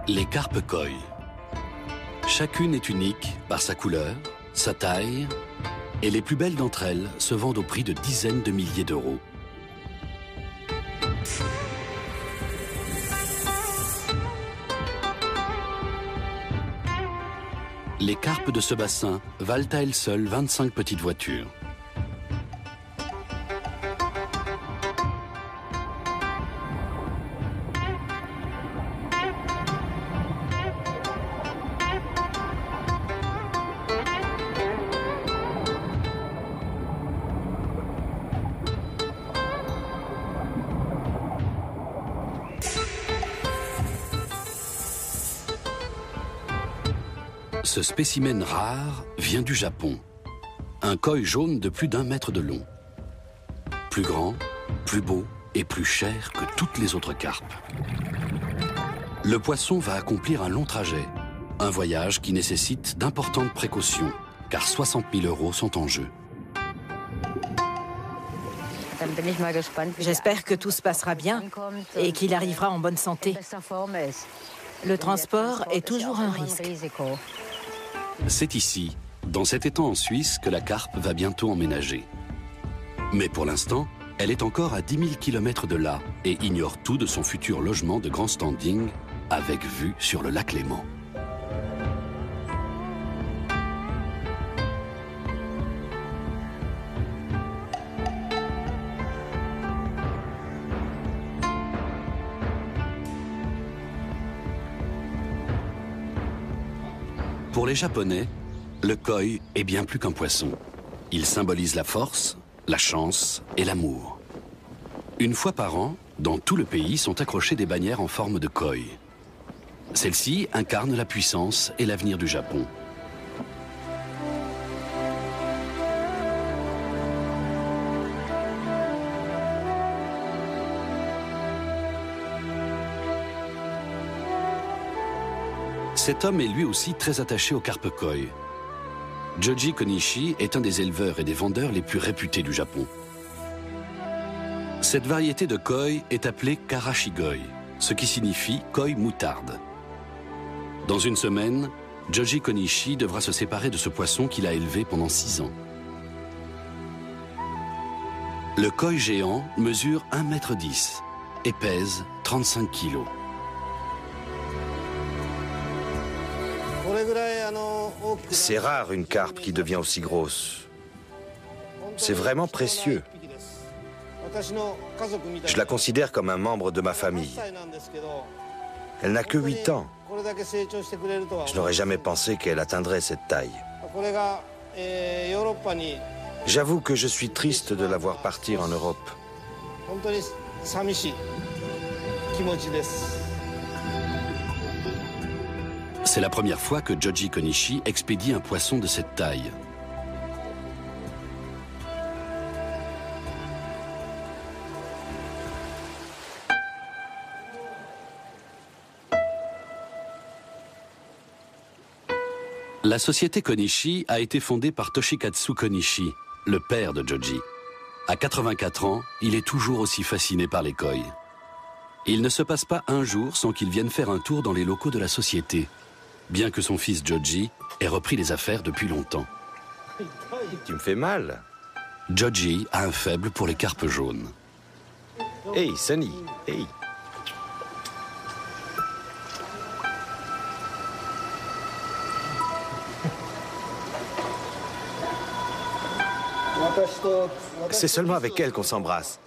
Les carpes koi. Chacune est unique par sa couleur, sa taille, et les plus belles d'entre elles se vendent au prix de dizaines de milliers d'euros. Les carpes de ce bassin valent à elles seules 25 petites voitures. Ce spécimen rare vient du Japon. Un koi jaune de plus d'1 mètre de long. Plus grand, plus beau et plus cher que toutes les autres carpes. Le poisson va accomplir un long trajet. Un voyage qui nécessite d'importantes précautions, car 60 000 euros sont en jeu. J'espère que tout se passera bien et qu'il arrivera en bonne santé. Le transport est toujours un risque. C'est ici, dans cet étang en Suisse, que la carpe va bientôt emménager. Mais pour l'instant, elle est encore à 10 000 km de là et ignore tout de son futur logement de grand standing avec vue sur le lac Léman. Pour les Japonais, le koi est bien plus qu'un poisson. Il symbolise la force, la chance et l'amour. Une fois par an, dans tout le pays sont accrochées des bannières en forme de koi. Celles-ci incarnent la puissance et l'avenir du Japon. Cet homme est lui aussi très attaché aux carpes koi. Joji Konishi est un des éleveurs et des vendeurs les plus réputés du Japon. Cette variété de koi est appelée karashigoi, ce qui signifie koi moutarde. Dans une semaine, Joji Konishi devra se séparer de ce poisson qu'il a élevé pendant 6 ans. Le koi géant mesure 1,10 m et pèse 35 kg. C'est rare une carpe qui devient aussi grosse. C'est vraiment précieux. Je la considère comme un membre de ma famille. Elle n'a que 8 ans. Je n'aurais jamais pensé qu'elle atteindrait cette taille. J'avoue que je suis triste de la voir partir en Europe. C'est la première fois que Joji Konishi expédie un poisson de cette taille. La société Konishi a été fondée par Toshikatsu Konishi, le père de Joji. À 84 ans, il est toujours aussi fasciné par les koi. Il ne se passe pas un jour sans qu'il vienne faire un tour dans les locaux de la société, bien que son fils Joji ait repris les affaires depuis longtemps. Tu me fais mal. Joji a un faible pour les carpes jaunes. Hey, Sunny, hey. C'est seulement avec elle qu'on s'embrasse.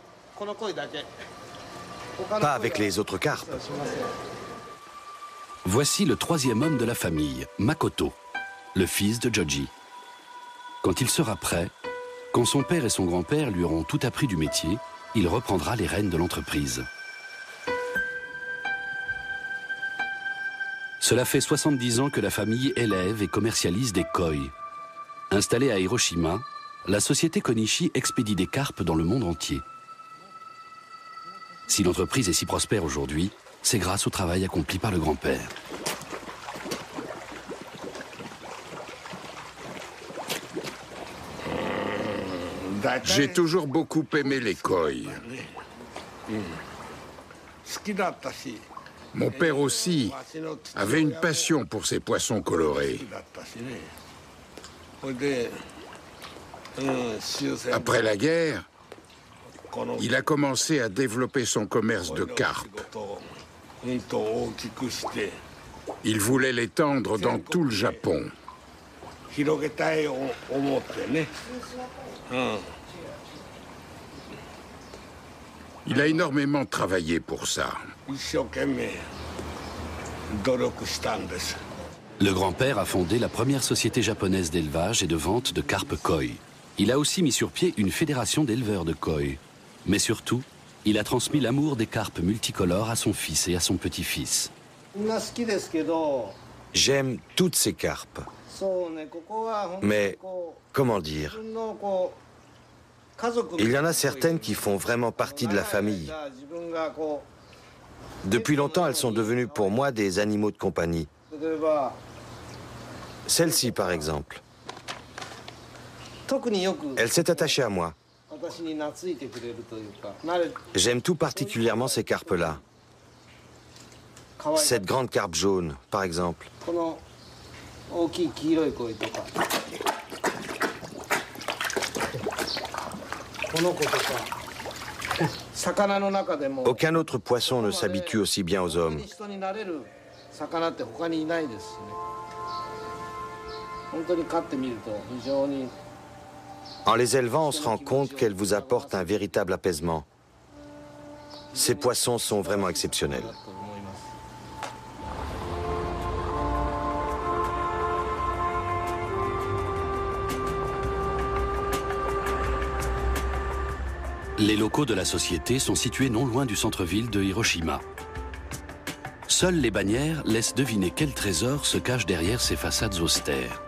Pas avec les autres carpes. Voici le 3e homme de la famille, Makoto, le fils de Joji. Quand il sera prêt, quand son père et son grand-père lui auront tout appris du métier, il reprendra les rênes de l'entreprise. Cela fait 70 ans que la famille élève et commercialise des koi. Installée à Hiroshima, la société Konishi expédie des carpes dans le monde entier. Si l'entreprise est si prospère aujourd'hui, c'est grâce au travail accompli par le grand-père. J'ai toujours beaucoup aimé les koi. Mon père aussi avait une passion pour ces poissons colorés. Après la guerre, il a commencé à développer son commerce de carpes. Il voulait l'étendre dans tout le Japon. Il a énormément travaillé pour ça. Le grand-père a fondé la première société japonaise d'élevage et de vente de carpes koi. Il a aussi mis sur pied une fédération d'éleveurs de koi. Mais surtout, il a transmis l'amour des carpes multicolores à son fils et à son petit-fils. J'aime toutes ces carpes. Mais, comment dire, il y en a certaines qui font vraiment partie de la famille. Depuis longtemps, elles sont devenues pour moi des animaux de compagnie. Celle-ci, par exemple. Elle s'est attachée à moi. J'aime tout particulièrement ces carpes-là. Cette grande carpe jaune, par exemple. Aucun autre poisson ne s'habitue aussi bien aux hommes. En les élevant, on se rend compte qu'elles vous apportent un véritable apaisement. Ces poissons sont vraiment exceptionnels. Les locaux de la société sont situés non loin du centre-ville de Hiroshima. Seules les bannières laissent deviner quel trésor se cache derrière ces façades austères.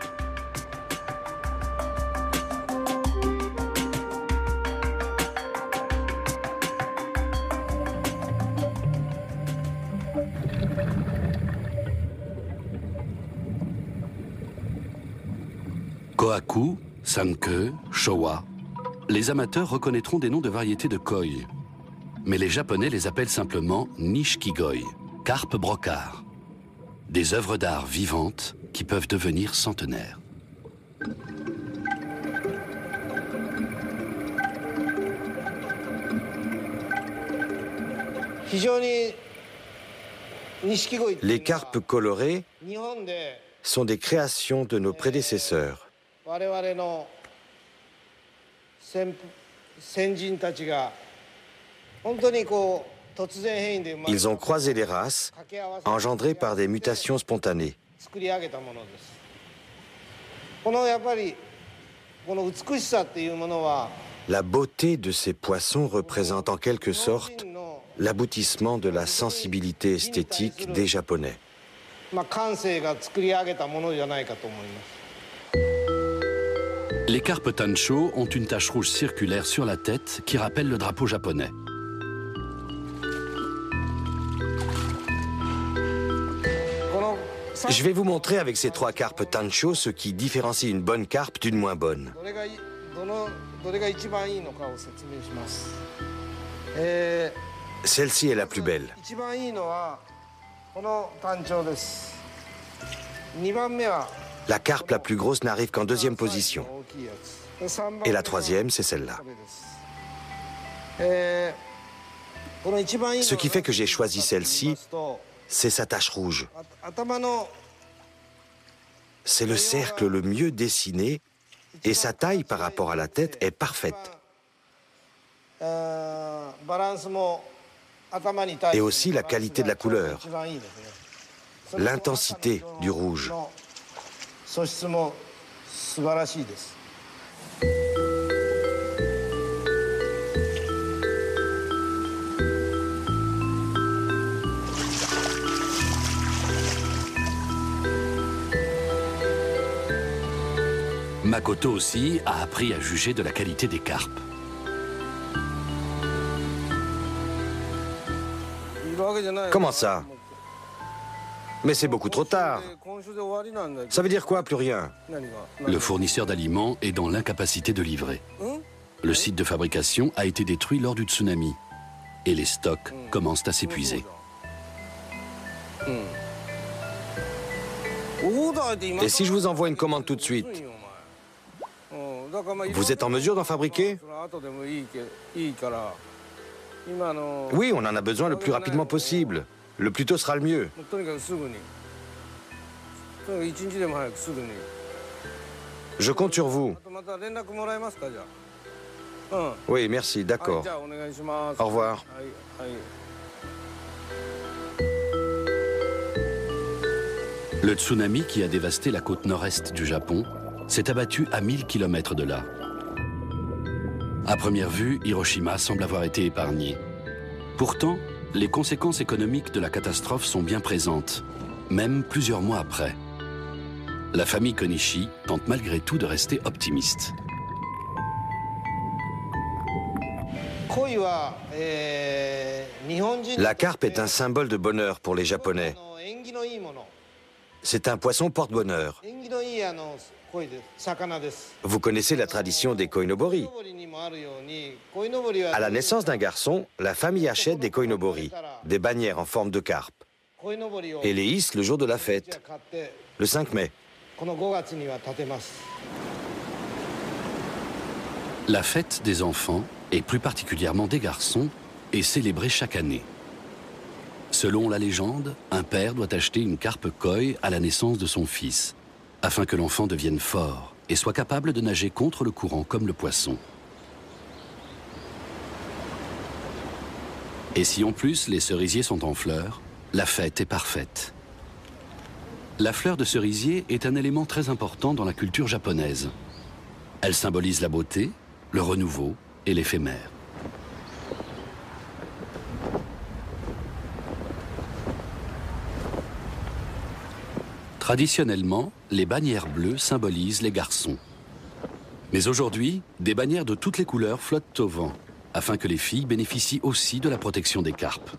Kohaku, Sankei, Showa. Les amateurs reconnaîtront des noms de variétés de koi. Mais les Japonais les appellent simplement Nishikigoi, carpe brocart. Des œuvres d'art vivantes qui peuvent devenir centenaires. Les carpes colorées sont des créations de nos prédécesseurs. Ils ont croisé les races, engendrées par des mutations spontanées. La beauté de ces poissons représente en quelque sorte l'aboutissement de la sensibilité esthétique des Japonais. Les carpes tancho ont une tache rouge circulaire sur la tête qui rappelle le drapeau japonais. Je vais vous montrer avec ces trois carpes tancho ce qui différencie une bonne carpe d'une moins bonne. Celle-ci est la plus belle. La carpe la plus grosse n'arrive qu'en deuxième position. Et la troisième, c'est celle-là. Ce qui fait que j'ai choisi celle-ci, c'est sa tache rouge. C'est le cercle le mieux dessiné et sa taille par rapport à la tête est parfaite. Et aussi la qualité de la couleur, l'intensité du rouge. Makoto aussi a appris à juger de la qualité des carpes. Comment ça? Mais c'est beaucoup trop tard. Ça veut dire quoi, plus rien? Le fournisseur d'aliments est dans l'incapacité de livrer. Le site de fabrication a été détruit lors du tsunami. Et les stocks commencent à s'épuiser. Et si je vous envoie une commande tout de suite, vous êtes en mesure d'en fabriquer? Oui, on en a besoin le plus rapidement possible. Le plus tôt sera le mieux. Je compte sur vous. Oui, merci, d'accord. Au revoir. Le tsunami qui a dévasté la côte nord-est du Japon s'est abattu à 1000 km de là. À première vue, Hiroshima semble avoir été épargnée. Pourtant, les conséquences économiques de la catastrophe sont bien présentes, même plusieurs mois après. La famille Konishi tente malgré tout de rester optimiste. La carpe est un symbole de bonheur pour les Japonais. C'est un poisson porte-bonheur. Vous connaissez la tradition des koinobori. À la naissance d'un garçon, la famille achète des koinobori, des bannières en forme de carpe, et les hisse le jour de la fête, le 5 mai. La fête des enfants, et plus particulièrement des garçons, est célébrée chaque année. Selon la légende, un père doit acheter une carpe koi à la naissance de son fils, afin que l'enfant devienne fort et soit capable de nager contre le courant comme le poisson. Et si en plus les cerisiers sont en fleurs, la fête est parfaite. La fleur de cerisier est un élément très important dans la culture japonaise. Elle symbolise la beauté, le renouveau et l'éphémère. Traditionnellement, les bannières bleues symbolisent les garçons. Mais aujourd'hui, des bannières de toutes les couleurs flottent au vent, afin que les filles bénéficient aussi de la protection des carpes.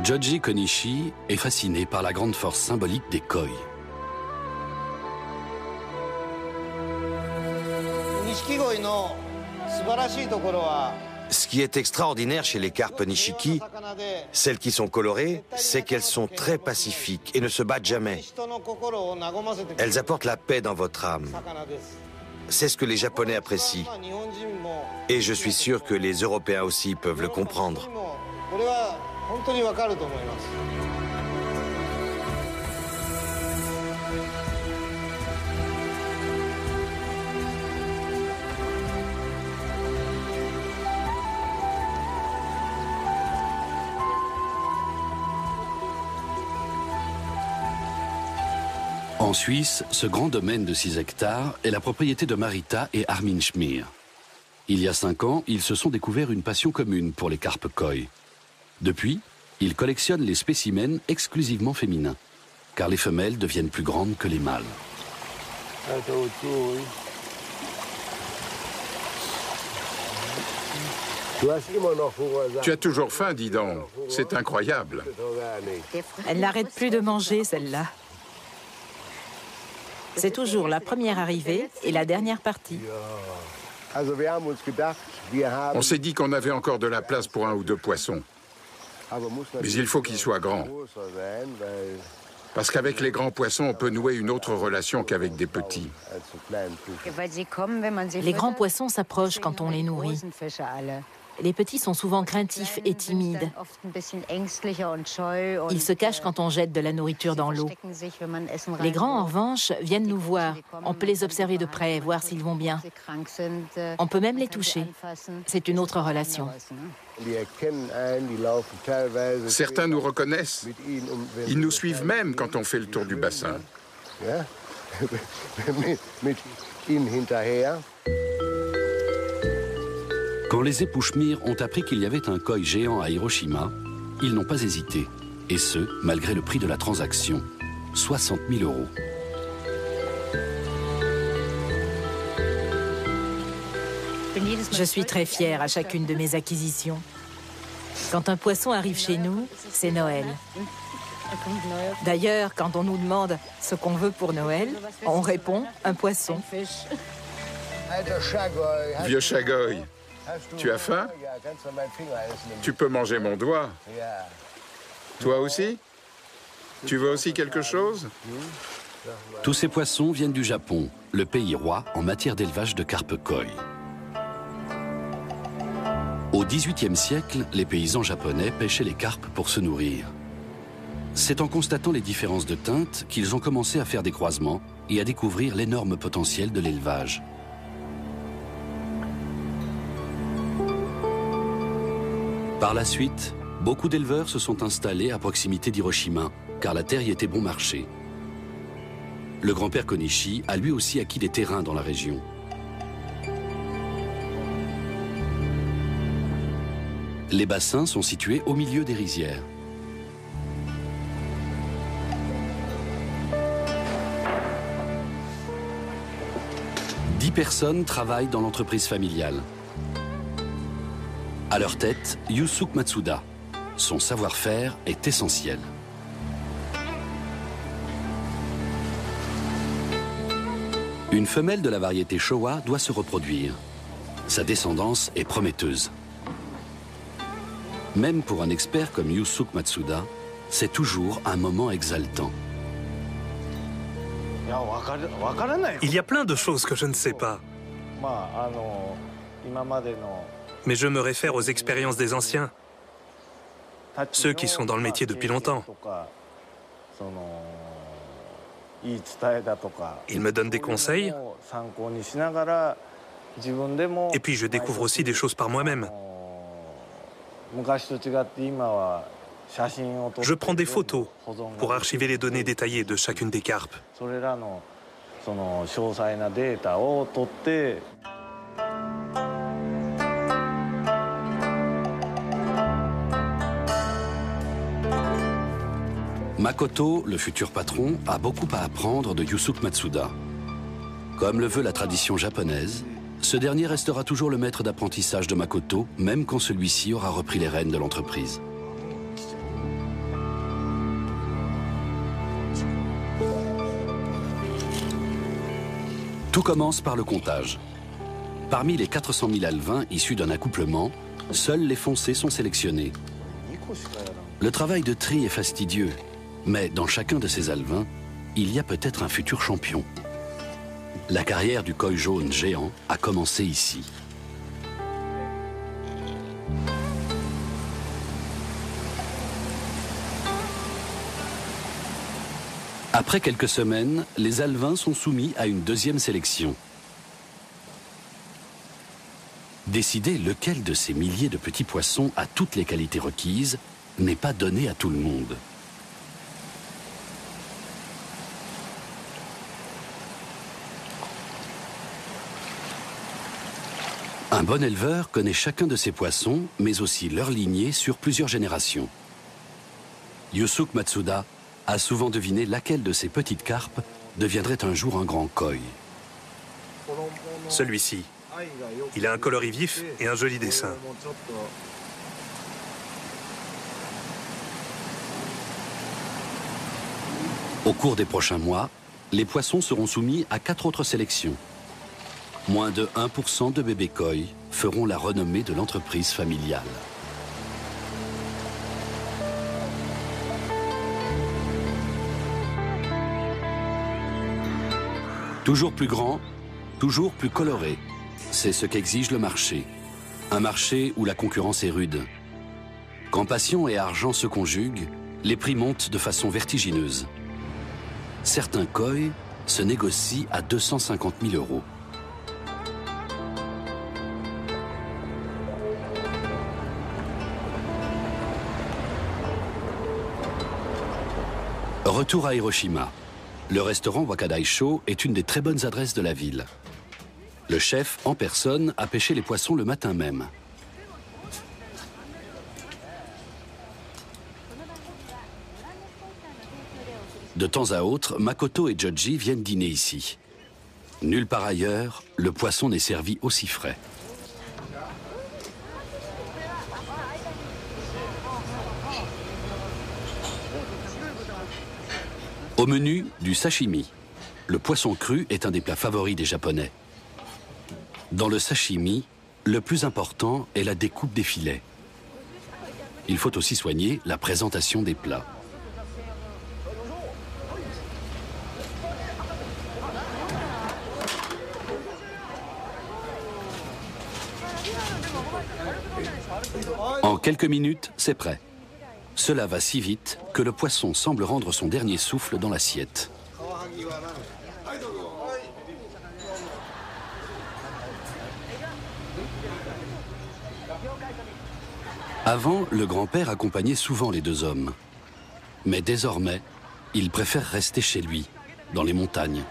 Joji Konishi est fasciné par la grande force symbolique des koi. Ce qui est extraordinaire chez les carpes nishiki, celles qui sont colorées, c'est qu'elles sont très pacifiques et ne se battent jamais. Elles apportent la paix dans votre âme. C'est ce que les Japonais apprécient. Et je suis sûr que les Européens aussi peuvent le comprendre. En Suisse, ce grand domaine de 6 hectares est la propriété de Marita et Armin Schmier. Il y a 5 ans, ils se sont découverts une passion commune pour les carpes koi. Depuis, ils collectionnent les spécimens exclusivement féminins, car les femelles deviennent plus grandes que les mâles. Tu as toujours faim, dis donc. C'est incroyable. Elle n'arrête plus de manger, celle-là. C'est toujours la première arrivée et la dernière partie. On s'est dit qu'on avait encore de la place pour 1 ou 2 poissons. Mais il faut qu'ils soient grands. Parce qu'avec les grands poissons, on peut nouer une autre relation qu'avec des petits. Les grands poissons s'approchent quand on les nourrit. Les petits sont souvent craintifs et timides. Ils se cachent quand on jette de la nourriture dans l'eau. Les grands, en revanche, viennent nous voir. On peut les observer de près, voir s'ils vont bien. On peut même les toucher. C'est une autre relation. Certains nous reconnaissent. Ils nous suivent même quand on fait le tour du bassin. Quand les époux Schmier ont appris qu'il y avait un koi géant à Hiroshima, ils n'ont pas hésité. Et ce, malgré le prix de la transaction, 60 000 €. Je suis très fière à chacune de mes acquisitions. Quand un poisson arrive chez nous, c'est Noël. D'ailleurs, quand on nous demande ce qu'on veut pour Noël, on répond un poisson. Vieux Chagoy, tu as faim? Tu peux manger mon doigt. Toi aussi? Tu veux aussi quelque chose? Tous ces poissons viennent du Japon, le pays roi en matière d'élevage de carpes koi. Au XVIIIe siècle, les paysans japonais pêchaient les carpes pour se nourrir. C'est en constatant les différences de teinte qu'ils ont commencé à faire des croisements et à découvrir l'énorme potentiel de l'élevage. Par la suite, beaucoup d'éleveurs se sont installés à proximité d'Hiroshima, car la terre y était bon marché. Le grand-père Konishi a lui aussi acquis des terrains dans la région. Les bassins sont situés au milieu des rizières. « 10 personnes travaillent dans l'entreprise familiale. À leur tête, Yusuke Matsuda. Son savoir-faire est essentiel. Une femelle de la variété Showa doit se reproduire. Sa descendance est prometteuse. Même pour un expert comme Yusuke Matsuda, c'est toujours un moment exaltant. Il y a plein de choses que je ne sais pas. Mais je me réfère aux expériences des anciens, ceux qui sont dans le métier depuis longtemps. Ils me donnent des conseils, et puis je découvre aussi des choses par moi-même. Je prends des photos pour archiver les données détaillées de chacune des carpes. Makoto, le futur patron, a beaucoup à apprendre de Yusuke Matsuda. Comme le veut la tradition japonaise, ce dernier restera toujours le maître d'apprentissage de Makoto, même quand celui-ci aura repris les rênes de l'entreprise. Tout commence par le comptage. Parmi les 400 000 alevins issus d'un accouplement, seuls les foncés sont sélectionnés. Le travail de tri est fastidieux, mais dans chacun de ces alevins, il y a peut-être un futur champion. La carrière du koi jaune géant a commencé ici. Après quelques semaines, les alevins sont soumis à une deuxième sélection. Décider lequel de ces milliers de petits poissons a toutes les qualités requises n'est pas donné à tout le monde. Un bon éleveur connaît chacun de ces poissons, mais aussi leur lignée sur plusieurs générations. Yusuke Matsuda a souvent deviné laquelle de ces petites carpes deviendrait un jour un grand koi. Celui-ci. Il a un coloris vif et un joli dessin. Au cours des prochains mois, les poissons seront soumis à 4 autres sélections. Moins de 1% de bébés koi feront la renommée de l'entreprise familiale. Toujours plus grand, toujours plus coloré. C'est ce qu'exige le marché. Un marché où la concurrence est rude. Quand passion et argent se conjuguent, les prix montent de façon vertigineuse. Certains koi se négocient à 250 000 €. Retour à Hiroshima. Le restaurant Wakadaisho est une des très bonnes adresses de la ville. Le chef, en personne, a pêché les poissons le matin même. De temps à autre, Makoto et Joji viennent dîner ici. Nulle part ailleurs, le poisson n'est servi aussi frais. Au menu, du sashimi. Le poisson cru est un des plats favoris des Japonais. Dans le sashimi, le plus important est la découpe des filets. Il faut aussi soigner la présentation des plats. En quelques minutes, c'est prêt. Cela va si vite que le poisson semble rendre son dernier souffle dans l'assiette. Avant, le grand-père accompagnait souvent les deux hommes. Mais désormais, il préfère rester chez lui, dans les montagnes.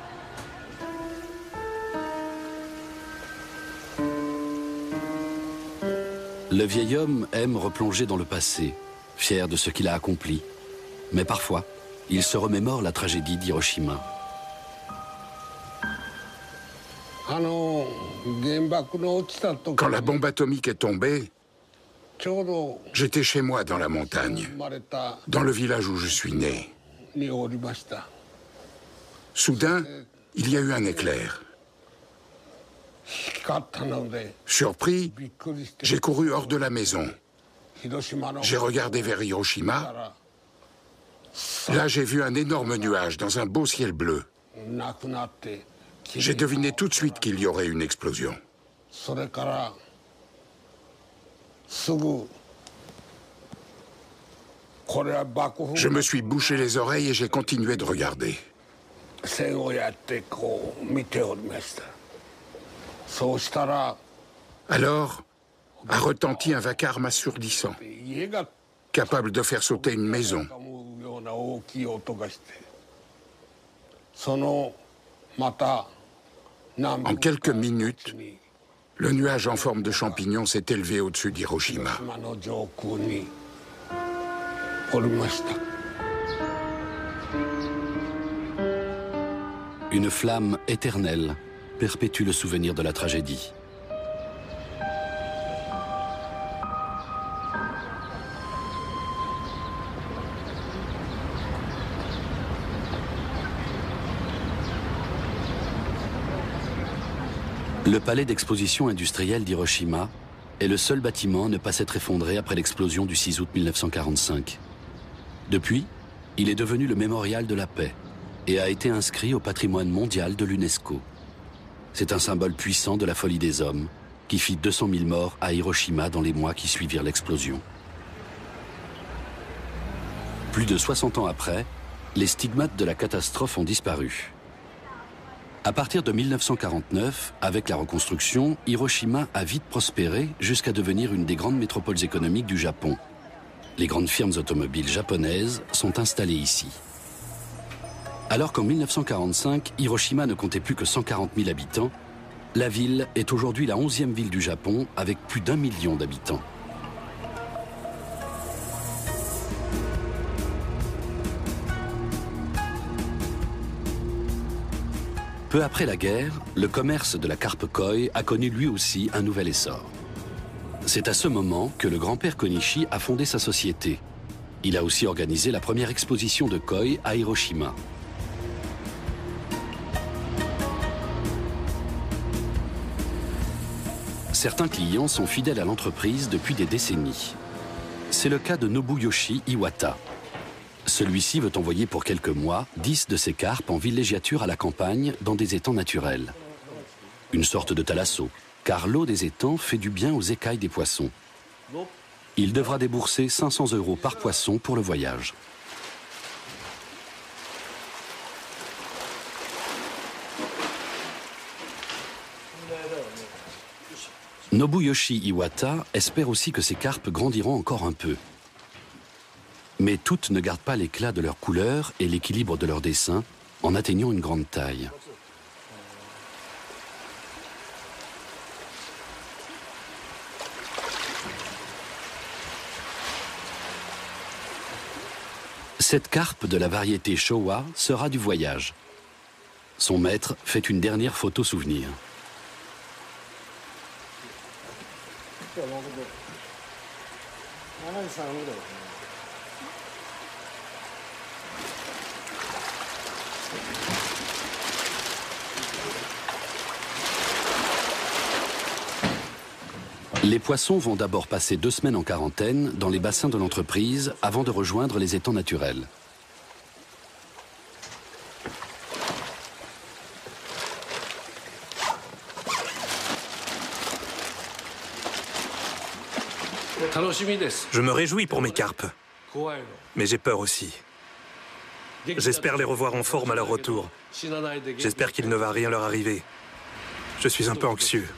Le vieil homme aime replonger dans le passé, fier de ce qu'il a accompli. Mais parfois, il se remémore la tragédie d'Hiroshima. Quand la bombe atomique est tombée, j'étais chez moi dans la montagne, dans le village où je suis né. Soudain, il y a eu un éclair. Surpris, j'ai couru hors de la maison. J'ai regardé vers Hiroshima. Là, j'ai vu un énorme nuage dans un beau ciel bleu. J'ai deviné tout de suite qu'il y aurait une explosion. Je me suis bouché les oreilles et j'ai continué de regarder. Alors, a retenti un vacarme assourdissant, capable de faire sauter une maison. En quelques minutes, le nuage en forme de champignon s'est élevé au-dessus d'Hiroshima. Une flamme éternelle perpétue le souvenir de la tragédie. Le palais d'exposition industrielle d'Hiroshima est le seul bâtiment à ne pas s'être effondré après l'explosion du 6 août 1945. Depuis, il est devenu le mémorial de la paix et a été inscrit au patrimoine mondial de l'UNESCO. C'est un symbole puissant de la folie des hommes qui fit 200 000 morts à Hiroshima dans les mois qui suivirent l'explosion. Plus de 60 ans après, les stigmates de la catastrophe ont disparu. À partir de 1949, avec la reconstruction, Hiroshima a vite prospéré jusqu'à devenir une des grandes métropoles économiques du Japon. Les grandes firmes automobiles japonaises sont installées ici. Alors qu'en 1945, Hiroshima ne comptait plus que 140 000 habitants, la ville est aujourd'hui la 11e ville du Japon avec plus d'1 million d'habitants. Peu après la guerre, le commerce de la carpe koi a connu lui aussi un nouvel essor. C'est à ce moment que le grand-père Konishi a fondé sa société. Il a aussi organisé la première exposition de koi à Hiroshima. Certains clients sont fidèles à l'entreprise depuis des décennies. C'est le cas de Nobuyoshi Iwata. Celui-ci veut envoyer pour quelques mois 10 de ses carpes en villégiature à la campagne dans des étangs naturels. Une sorte de thalasso, car l'eau des étangs fait du bien aux écailles des poissons. Il devra débourser 500 € par poisson pour le voyage. Nobuyoshi Iwata espère aussi que ces carpes grandiront encore un peu. Mais toutes ne gardent pas l'éclat de leur couleur et l'équilibre de leur dessin en atteignant une grande taille. Cette carpe de la variété Showa sera du voyage. Son maître fait une dernière photo souvenir. Les poissons vont d'abord passer 2 semaines en quarantaine dans les bassins de l'entreprise avant de rejoindre les étangs naturels. Je me réjouis pour mes carpes, mais j'ai peur aussi. J'espère les revoir en forme à leur retour. J'espère qu'il ne va rien leur arriver. Je suis un peu anxieux.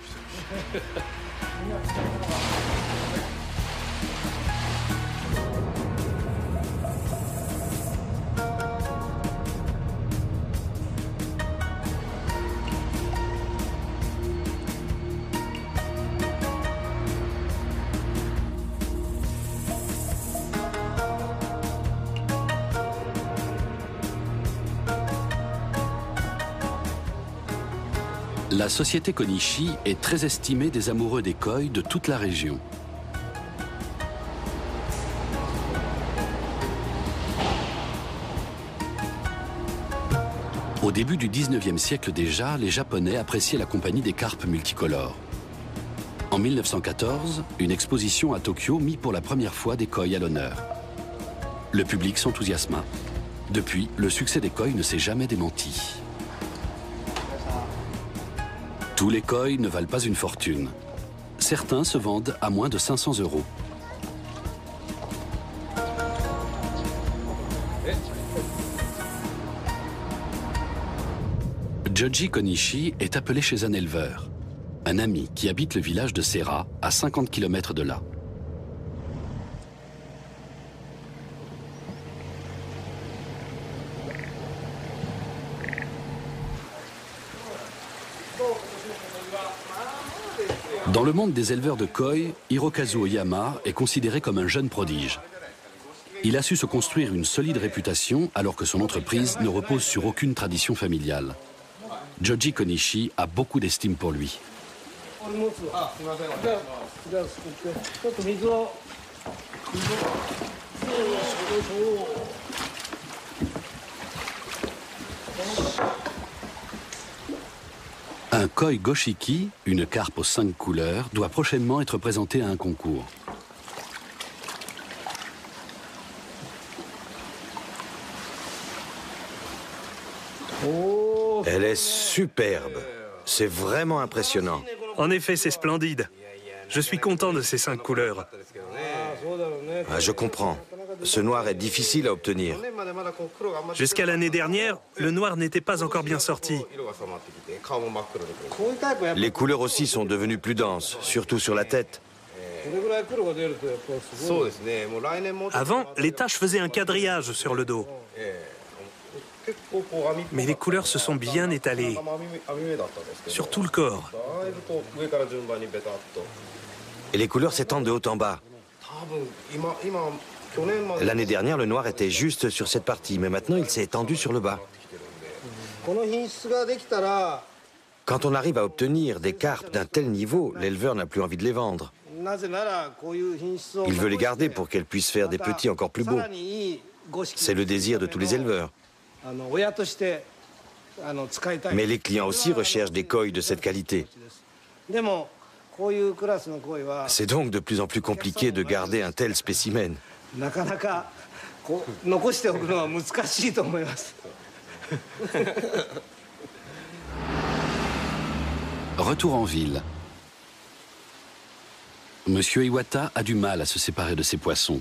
La société Konishi est très estimée des amoureux des koi de toute la région. Au début du 19e siècle déjà, les Japonais appréciaient la compagnie des carpes multicolores. En 1914, une exposition à Tokyo mit pour la première fois des koi à l'honneur. Le public s'enthousiasma. Depuis, le succès des koi ne s'est jamais démenti. Tous les koi ne valent pas une fortune. Certains se vendent à moins de 500 €. Joji Konishi est appelé chez un éleveur, un ami qui habite le village de Sera, à 50 km de là. Dans le monde des éleveurs de koi, Hirokazu Oyama est considéré comme un jeune prodige. Il a su se construire une solide réputation alors que son entreprise ne repose sur aucune tradition familiale. Joji Konishi a beaucoup d'estime pour lui. Un koi goshiki, une carpe aux 5 couleurs, doit prochainement être présenté à un concours. Elle est superbe. C'est vraiment impressionnant. En effet, c'est splendide. Je suis content de ces 5 couleurs. Ah, je comprends. Ce noir est difficile à obtenir. Jusqu'à l'année dernière, le noir n'était pas encore bien sorti. Les couleurs aussi sont devenues plus denses, surtout sur la tête. Avant, les taches faisaient un quadrillage sur le dos. Mais les couleurs se sont bien étalées, sur tout le corps. Et les couleurs s'étendent de haut en bas. L'année dernière, le noir était juste sur cette partie, mais maintenant il s'est étendu sur le bas. Quand on arrive à obtenir des carpes d'un tel niveau, l'éleveur n'a plus envie de les vendre. Il veut les garder pour qu'elles puissent faire des petits encore plus beaux. C'est le désir de tous les éleveurs. Mais les clients aussi recherchent des koi de cette qualité. C'est donc de plus en plus compliqué de garder un tel spécimen. Retour en ville. Monsieur Iwata a du mal à se séparer de ses poissons.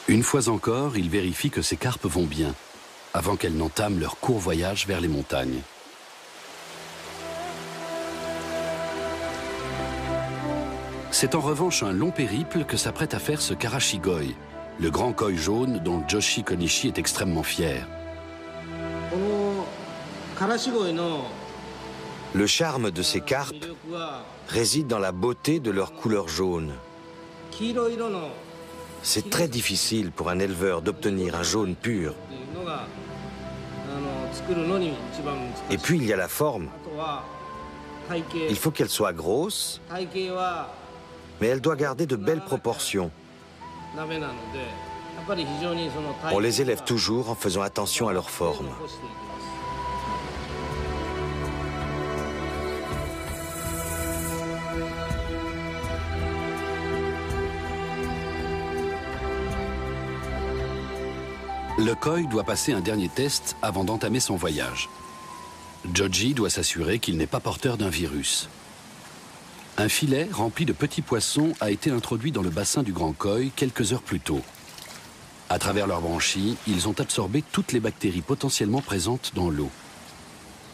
Une fois encore, il vérifie que ses carpes vont bien, avant qu'elles n'entament leur court voyage vers les montagnes. C'est en revanche un long périple que s'apprête à faire ce Karashigoi, le grand koi jaune dont Joshi Konishi est extrêmement fier. Le charme de ces carpes réside dans la beauté de leur couleur jaune. C'est très difficile pour un éleveur d'obtenir un jaune pur. Et puis il y a la forme. Il faut qu'elle soit grosse, mais elle doit garder de belles proportions. On les élève toujours en faisant attention à leur forme. Le koi doit passer un dernier test avant d'entamer son voyage. Joji doit s'assurer qu'il n'est pas porteur d'un virus. Un filet rempli de petits poissons a été introduit dans le bassin du grand koi quelques heures plus tôt. À travers leurs branchies, ils ont absorbé toutes les bactéries potentiellement présentes dans l'eau.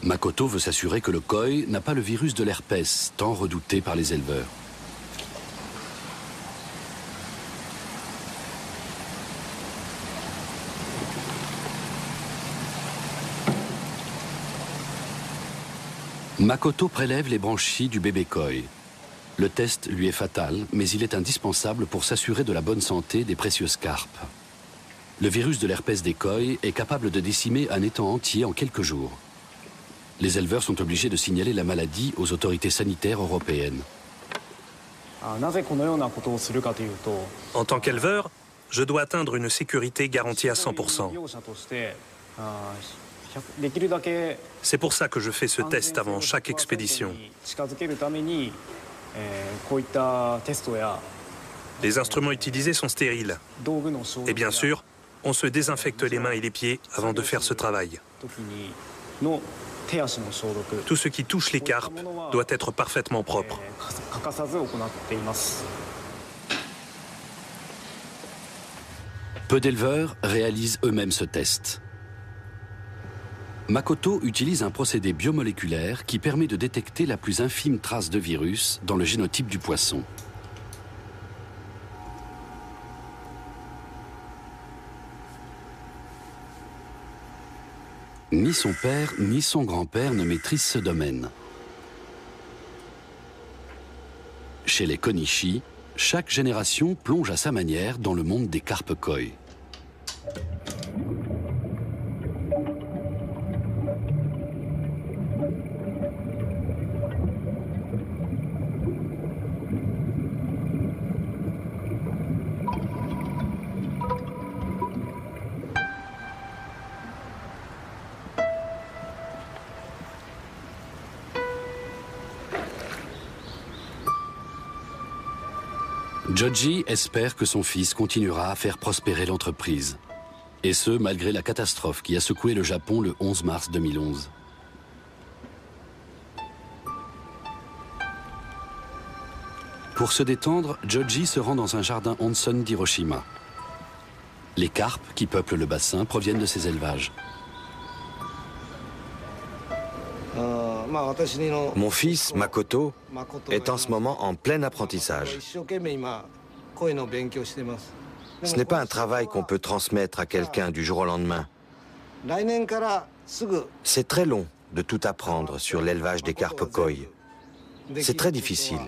Makoto veut s'assurer que le koi n'a pas le virus de l'herpès, tant redouté par les éleveurs. Makoto prélève les branchies du bébé koi. Le test lui est fatal, mais il est indispensable pour s'assurer de la bonne santé des précieuses carpes. Le virus de l'herpès des koi est capable de décimer un étang entier en quelques jours. Les éleveurs sont obligés de signaler la maladie aux autorités sanitaires européennes. En tant qu'éleveur, je dois atteindre une sécurité garantie à 100%. C'est pour ça que je fais ce test avant chaque expédition. Les instruments utilisés sont stériles. Et bien sûr, on se désinfecte les mains et les pieds avant de faire ce travail. Tout ce qui touche les carpes doit être parfaitement propre. Peu d'éleveurs réalisent eux-mêmes ce test. Makoto utilise un procédé biomoléculaire qui permet de détecter la plus infime trace de virus dans le génotype du poisson. Ni son père ni son grand-père ne maîtrisent ce domaine. Chez les Konishi, chaque génération plonge à sa manière dans le monde des carpes koi. Joji espère que son fils continuera à faire prospérer l'entreprise. Et ce, malgré la catastrophe qui a secoué le Japon le 11 mars 2011. Pour se détendre, Joji se rend dans un jardin onsen d'Hiroshima. Les carpes qui peuplent le bassin proviennent de ces élevages. Mon fils, Makoto, est en ce moment en plein apprentissage. Ce n'est pas un travail qu'on peut transmettre à quelqu'un du jour au lendemain. C'est très long de tout apprendre sur l'élevage des carpes koi. C'est très difficile.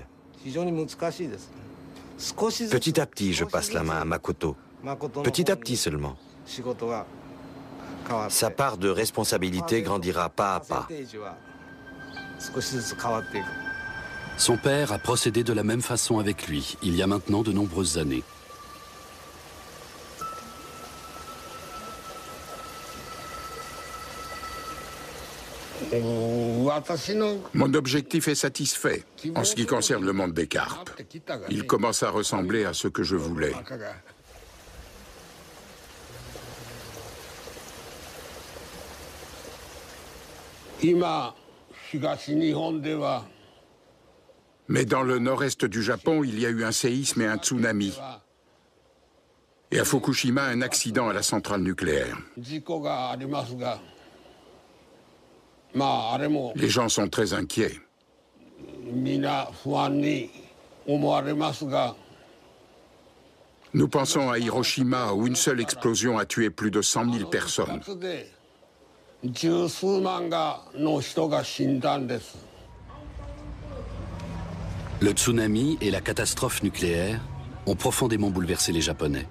Petit à petit, je passe la main à Makoto. Petit à petit seulement. Sa part de responsabilité grandira pas à pas. Son père a procédé de la même façon avec lui, il y a maintenant de nombreuses années. Mon objectif est satisfait en ce qui concerne le monde des carpes. Il commence à ressembler à ce que je voulais. Mais dans le nord-est du Japon, il y a eu un séisme et un tsunami. Et à Fukushima, un accident à la centrale nucléaire. Les gens sont très inquiets. Nous pensons à Hiroshima, où une seule explosion a tué plus de 100 000 personnes. Le tsunami et la catastrophe nucléaire ont profondément bouleversé les Japonais.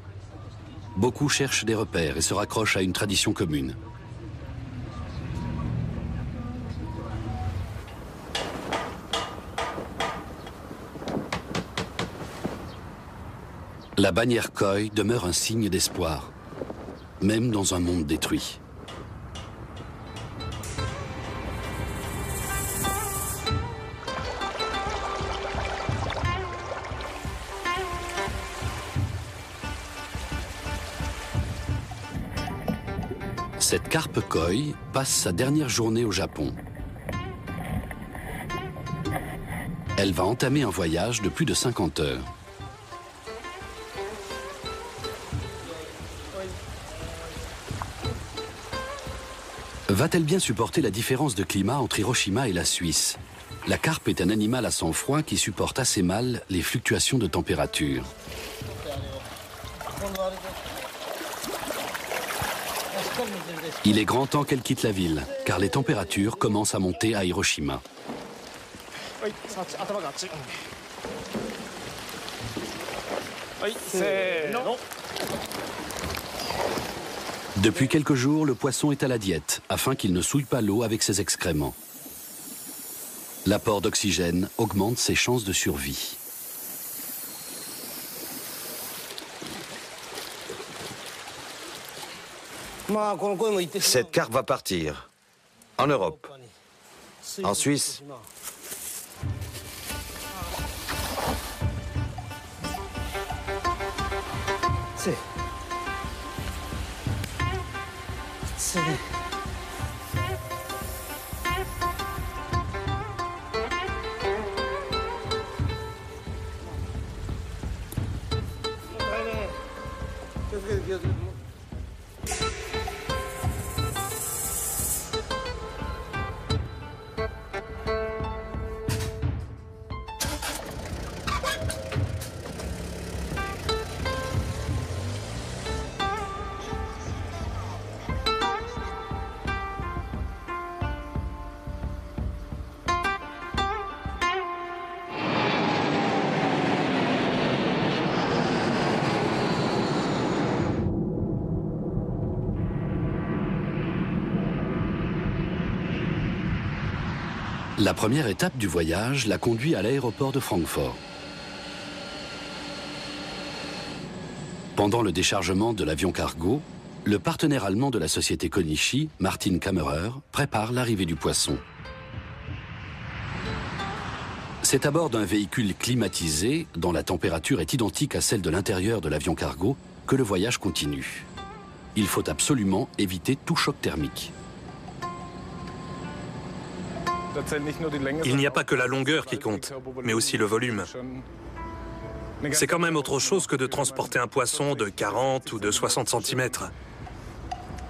Beaucoup cherchent des repères et se raccrochent à une tradition commune. La bannière koi demeure un signe d'espoir, même dans un monde détruit. Cette carpe koi passe sa dernière journée au Japon. Elle va entamer un voyage de plus de 50 heures. Va-t-elle bien supporter la différence de climat entre Hiroshima et la Suisse? La carpe est un animal à sang froid qui supporte assez mal les fluctuations de température. Il est grand temps qu'elle quitte la ville, car les températures commencent à monter à Hiroshima. Depuis quelques jours, le poisson est à la diète, afin qu'il ne souille pas l'eau avec ses excréments. L'apport d'oxygène augmente ses chances de survie. Cette carpe va partir. En Europe. En Suisse. La première étape du voyage la conduit à l'aéroport de Francfort. Pendant le déchargement de l'avion cargo, le partenaire allemand de la société Konishi, Martin Kammerer, prépare l'arrivée du poisson. C'est à bord d'un véhicule climatisé, dont la température est identique à celle de l'intérieur de l'avion cargo, que le voyage continue. Il faut absolument éviter tout choc thermique. Il n'y a pas que la longueur qui compte, mais aussi le volume. C'est quand même autre chose que de transporter un poisson de 40 ou de 60 cm.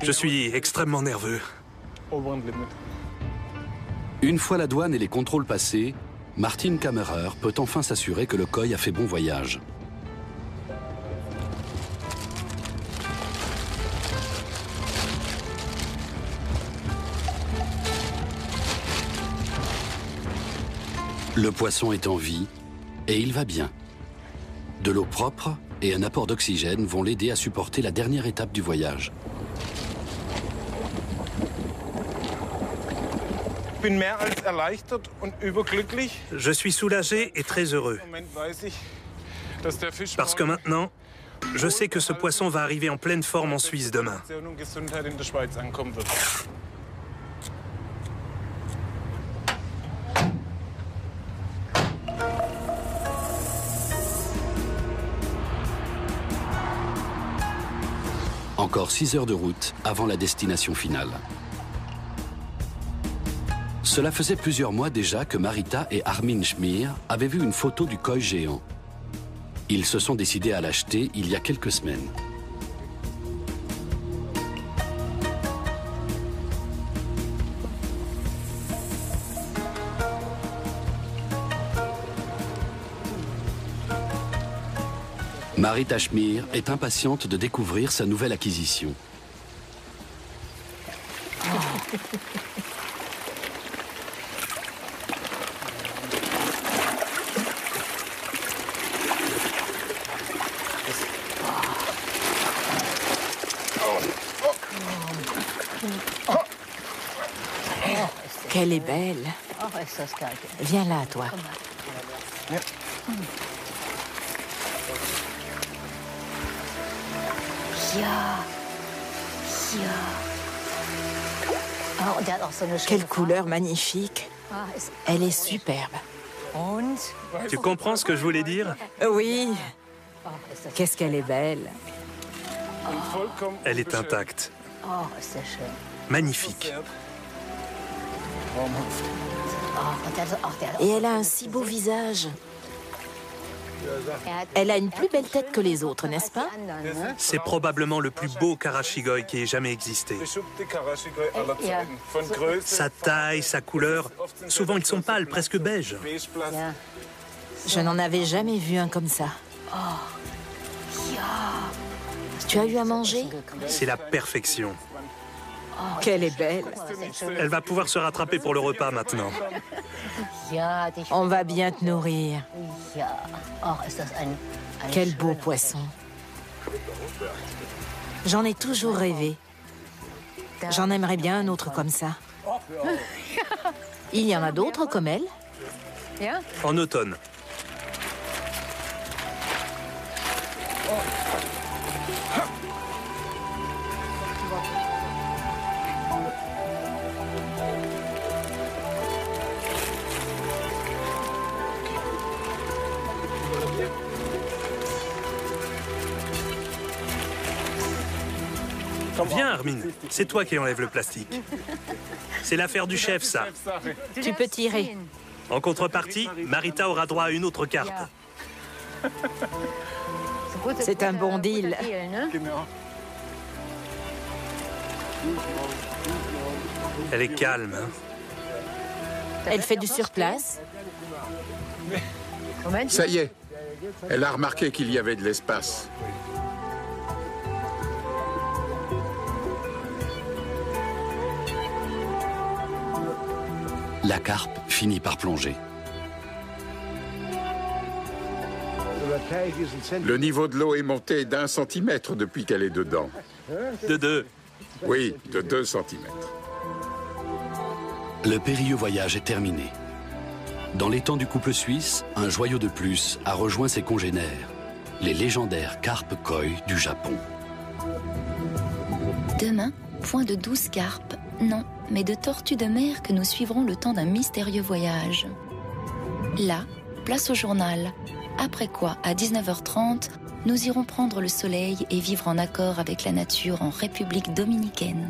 Je suis extrêmement nerveux. Une fois la douane et les contrôles passés, Martin Kammerer peut enfin s'assurer que le koi a fait bon voyage. Le poisson est en vie et il va bien. De l'eau propre et un apport d'oxygène vont l'aider à supporter la dernière étape du voyage. Je suis soulagé et très heureux. Parce que maintenant, je sais que ce poisson va arriver en pleine forme en Suisse demain. Encore 6 heures de route avant la destination finale. Cela faisait plusieurs mois déjà que Marita et Armin Schmier avaient vu une photo du koi géant. Ils se sont décidés à l'acheter il y a quelques semaines. Marita Schmier est impatiente de découvrir sa nouvelle acquisition. Qu'elle est belle. Viens là, toi. Quelle couleur magnifique. Elle est superbe. Tu comprends ce que je voulais dire? Oui. Qu'est-ce qu'elle est belle. Elle est intacte. Magnifique. Et elle a un si beau visage. Elle a une plus belle tête que les autres, n'est-ce pas? C'est probablement le plus beau karashigoi qui ait jamais existé. Sa taille, sa couleur, souvent ils sont pâles, presque beiges. Je n'en avais jamais vu un comme ça. Tu as eu à manger? C'est la perfection. Qu'elle est belle. Elle va pouvoir se rattraper pour le repas maintenant. On va bien te nourrir. Quel beau poisson. J'en ai toujours rêvé. J'en aimerais bien un autre comme ça. Il y en a d'autres comme elle? En automne. Viens, Armin, c'est toi qui enlève le plastique. C'est l'affaire du chef, ça. Tu peux tirer. En contrepartie, Marita aura droit à une autre carte. C'est un bon deal. Elle est calme. Hein? Elle fait du surplace. Ça y est, elle a remarqué qu'il y avait de l'espace. La carpe finit par plonger. Le niveau de l'eau est monté d'1 centimètre depuis qu'elle est dedans. De 2. Oui, de 2 centimètres. Le périlleux voyage est terminé. Dans l'étang du couple suisse, un joyau de plus a rejoint ses congénères, les légendaires carpes koi du Japon. Demain, point de 12 carpes, non, mais de tortues de mer que nous suivrons le temps d'un mystérieux voyage. Là, place au journal. Après quoi, à 19h30, nous irons prendre le soleil et vivre en accord avec la nature en République dominicaine.